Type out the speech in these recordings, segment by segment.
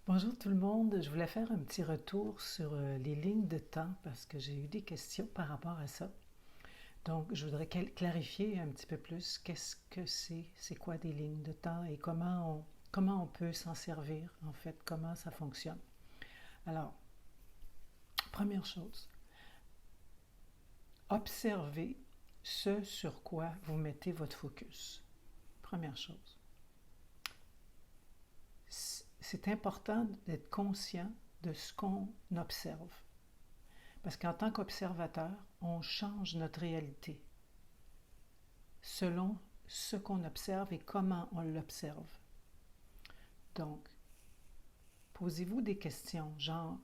Bonjour tout le monde, je voulais faire un petit retour sur les lignes de temps parce que j'ai eu des questions par rapport à ça. Donc, je voudrais clarifier un petit peu plus qu'est-ce que c'est quoi des lignes de temps et comment on peut s'en servir, en fait, comment ça fonctionne. Alors, première chose, observez ce sur quoi vous mettez votre focus. Première chose. C'est important d'être conscient de ce qu'on observe. Parce qu'en tant qu'observateur, on change notre réalité selon ce qu'on observe et comment on l'observe. Donc, posez-vous des questions, genre,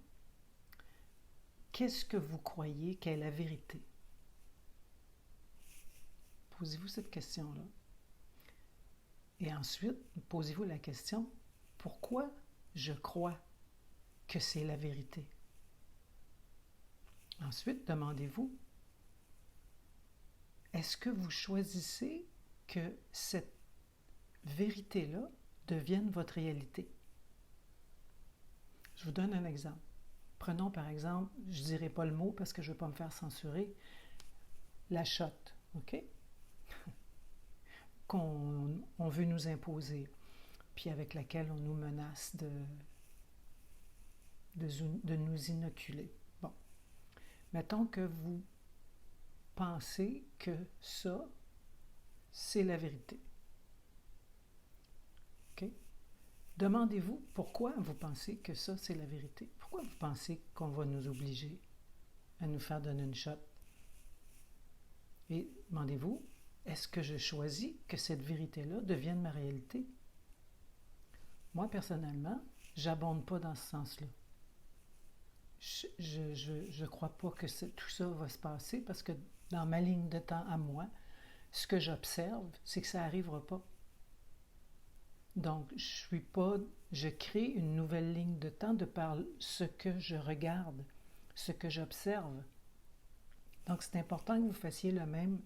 qu'est-ce que vous croyez qu'est la vérité? Posez-vous cette question-là. Et ensuite, posez-vous la question, pourquoi je crois que c'est la vérité? Ensuite, demandez-vous, est-ce que vous choisissez que cette vérité-là devienne votre réalité? Je vous donne un exemple. Prenons par exemple, je ne dirai pas le mot parce que je ne veux pas me faire censurer, la shot, OK? Qu'on veut nous imposer, puis avec laquelle on nous menace de nous inoculer. Bon, mettons que vous pensez que ça, c'est la vérité. OK? Demandez-vous pourquoi vous pensez que ça, c'est la vérité. Pourquoi vous pensez qu'on va nous obliger à nous faire donner une shot? Et demandez-vous, est-ce que je choisis que cette vérité-là devienne ma réalité? Moi, personnellement, j'abonde pas dans ce sens-là. Je crois pas que tout ça va se passer parce que dans ma ligne de temps à moi, ce que j'observe, c'est que ça n'arrivera pas. Donc, je crée une nouvelle ligne de temps de par ce que je regarde, ce que j'observe. Donc, c'est important que vous fassiez le même.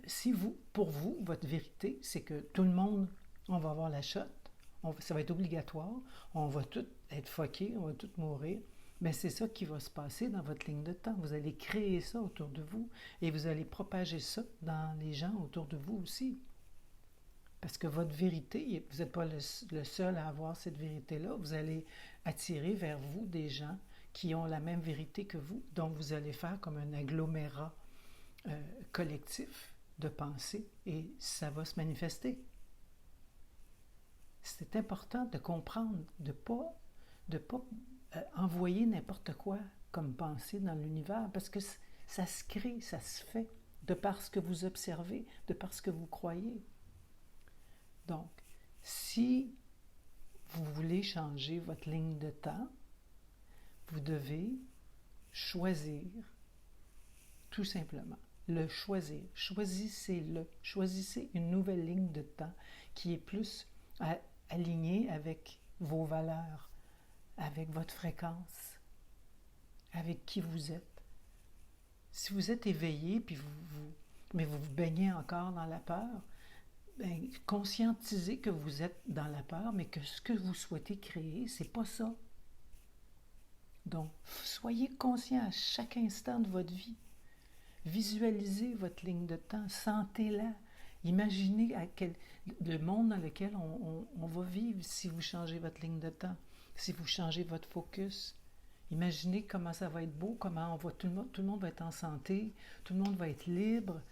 Si pour vous, votre vérité, c'est que tout le monde, on va avoir la shot, ça va être obligatoire, on va tous être foqués, on va tous mourir, mais c'est ça qui va se passer dans votre ligne de temps. Vous allez créer ça autour de vous et vous allez propager ça dans les gens autour de vous aussi. Parce que votre vérité, vous n'êtes pas le seul à avoir cette vérité-là, vous allez attirer vers vous des gens qui ont la même vérité que vous, donc vous allez faire comme un agglomérat collectif de pensée et ça va se manifester. C'est important de comprendre, de ne pas envoyer n'importe quoi comme pensée dans l'univers parce que ça se crée, ça se fait de par ce que vous observez, de par ce que vous croyez. Donc, si vous voulez changer votre ligne de temps, vous devez choisir tout simplement. Le choisir. Choisissez-le. Choisissez une nouvelle ligne de temps qui est plus alignée avec vos valeurs, avec votre fréquence, avec qui vous êtes. Si vous êtes éveillé, puis mais vous vous baignez encore dans la peur, bien, conscientisez que vous êtes dans la peur, mais que ce que vous souhaitez créer, c'est pas ça. Donc, soyez conscient à chaque instant de votre vie. Visualisez votre ligne de temps, sentez-la. Imaginez le monde dans lequel on va vivre si vous changez votre ligne de temps, si vous changez votre focus. Imaginez comment ça va être beau, comment tout le monde va être en santé, tout le monde va être libre.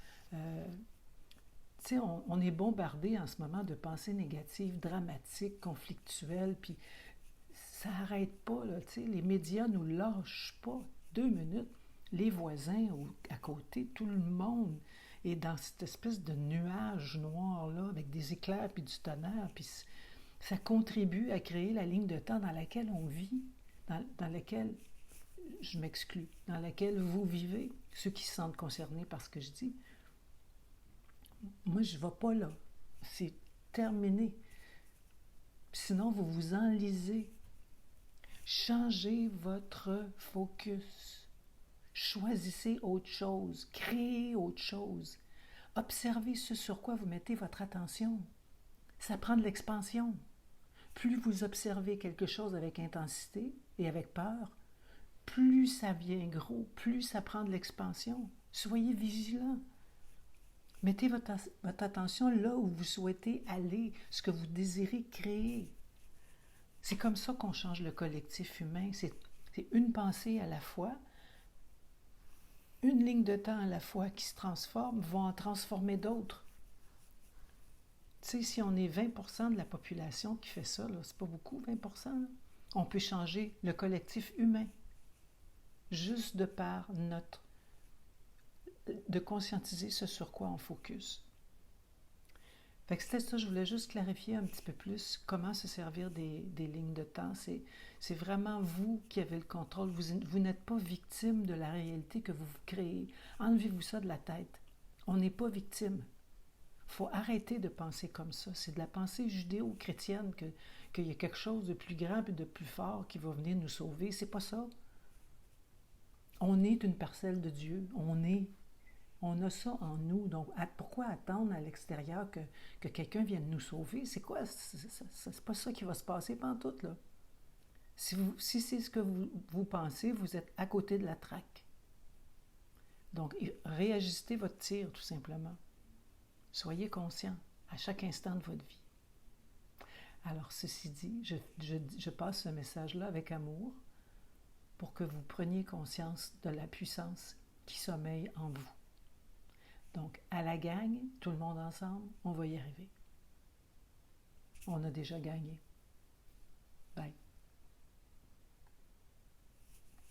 On est bombardé en ce moment de pensées négatives, dramatiques, conflictuelles, puis ça n'arrête pas. Là, les médias ne nous lâchent pas 2 minutes. Les voisins à côté, tout le monde est dans cette espèce de nuage noir-là, avec des éclairs puis du tonnerre, puis ça contribue à créer la ligne de temps dans laquelle on vit, dans laquelle, je m'exclus, dans laquelle vous vivez, ceux qui se sentent concernés par ce que je dis. Moi, je ne vais pas là. C'est terminé. Sinon, vous vous enlisez. Changez votre focus. Choisissez autre chose, créez autre chose. Observez ce sur quoi vous mettez votre attention. Ça prend de l'expansion. plus vous observez quelque chose avec intensité et avec peur, plus ça vient gros, plus ça prend de l'expansion. Soyez vigilants. Mettez votre attention là où vous souhaitez aller, ce que vous désirez créer. C'est comme ça qu'on change le collectif humain. C'est une pensée à la fois, une ligne de temps à la fois qui se transforme, va en transformer d'autres. Tu sais, si on est 20% de la population qui fait ça, c'est pas beaucoup, 20%, là, on peut changer le collectif humain juste de par de conscientiser ce sur quoi on focus. Fait que c'était ça, je voulais juste clarifier un petit peu plus comment se servir des lignes de temps. C'est vraiment vous qui avez le contrôle. Vous n'êtes pas victime de la réalité que vous créez. Enlevez-vous ça de la tête. On n'est pas victime. Il faut arrêter de penser comme ça. C'est de la pensée judéo-chrétienne qu'il y a quelque chose de plus grand et de plus fort qui va venir nous sauver. C'est pas ça. On est une parcelle de Dieu. On a ça en nous. Donc, pourquoi attendre à l'extérieur que quelqu'un vienne nous sauver? C'est quoi? C'est pas ça qui va se passer pantoute, là. Si c'est ce que vous pensez, vous êtes à côté de la traque. Donc, réajustez votre tir, tout simplement. Soyez conscient à chaque instant de votre vie. Alors, ceci dit, je passe ce message-là avec amour pour que vous preniez conscience de la puissance qui sommeille en vous. Donc, à la gang, tout le monde ensemble, on va y arriver. On a déjà gagné.